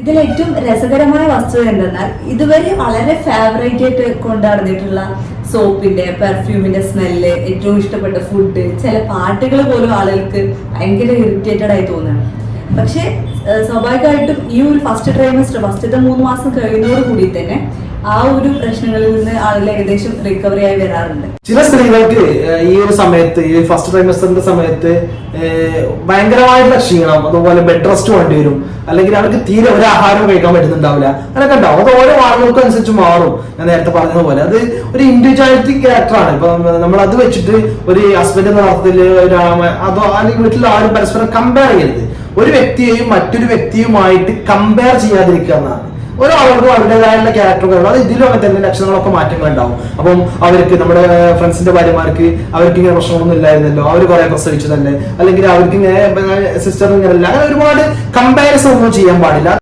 ഇതിൽ ഏറ്റവും രസകരമായ വസ്തുത എന്തെന്നാൽ ഇതുവരെ വളരെ ഫേവറേറ്റ് ആയിട്ട് കൊണ്ടുനടന്നിട്ടുള്ള സോപ്പിന്റെ പെർഫ്യൂമിന്റെ സ്മെല്ല്, ഏറ്റവും ഇഷ്ടപ്പെട്ട ഫുഡ്, ചില പാട്ടുകൾ പോലും ആളുകൾക്ക് ഭയങ്കര ഇറിറ്റേറ്റഡ് ആയി തോന്നുന്നു. പക്ഷെ സ്വാഭാവികമായിട്ടും ഈ ഒരു ഫസ്റ്റത്തെ 3 മാസം കഴിയുന്നതോടുകൂടി തന്നെ ആ ഒരു പ്രശ്നങ്ങളിൽ നിന്ന് ആളുകൾ ഏകദേശം റിക്കവറി ആയി വരാറുണ്ട്. ചില സ്ത്രീകൾക്ക് ഈ ഒരു സമയത്ത്, ഈ ഫസ്റ്റ് ട്രൈമസ്റ്ററിന്റെ സമയത്ത് ഭയങ്കരമായിട്ടുള്ള ക്ഷീണം, അതുപോലെ ബെഡ് റെസ്റ്റ് വേണ്ടി വരും, അല്ലെങ്കിൽ അവർക്ക് തീരെ ഒരു ആഹാരം കഴിക്കാൻ പറ്റുന്നുണ്ടാവില്ല, അങ്ങനെയൊക്കെ ഉണ്ടാവും. അത് ഓരോ ആളുകൾക്കും അനുസരിച്ച് മാറും. ഞാൻ നേരത്തെ പറഞ്ഞതുപോലെ അത് ഒരു ഇൻഡിവിജ്വാലിറ്റി ക്യാരക്ടറാണ്. ഇപ്പൊ നമ്മൾ അത് വെച്ചിട്ട് ഒരു ഹസ്ബൻഡ് എന്ന അർത്ഥത്തില് അതോ അല്ലെങ്കിൽ വീട്ടിൽ ആരും പരസ്പരം കമ്പയർ ചെയ്യരുത്. ഒരു വ്യക്തിയെയും മറ്റൊരു വ്യക്തിയുമായിട്ട് കമ്പയർ ചെയ്യാതിരിക്കുക എന്നാണ്. ഓരോ ആളുകൾക്കും അവരുടേതായുള്ള ക്യാരക്ടറുകൾ, അത് ഇതിലും അങ്ങനെ തന്നെ ലക്ഷണങ്ങളൊക്കെ മാറ്റങ്ങൾ ഉണ്ടാവും. അപ്പം അവർക്ക് നമ്മുടെ ഫ്രണ്ട്സിന്റെ ഭാര്യമാർക്ക് അവർക്ക് ഇങ്ങനെ പ്രശ്നമൊന്നും ഇല്ലായിരുന്നല്ലോ, അവർ കുറെ പ്രസവിച്ചതല്ലേ, അല്ലെങ്കിൽ അവർക്ക് ഇങ്ങനെ സിസ്റ്റർ ഇങ്ങനെ അല്ല, അങ്ങനെ ഒരുപാട് കമ്പാരിസൺ ഒന്നും ചെയ്യാൻ പാടില്ല.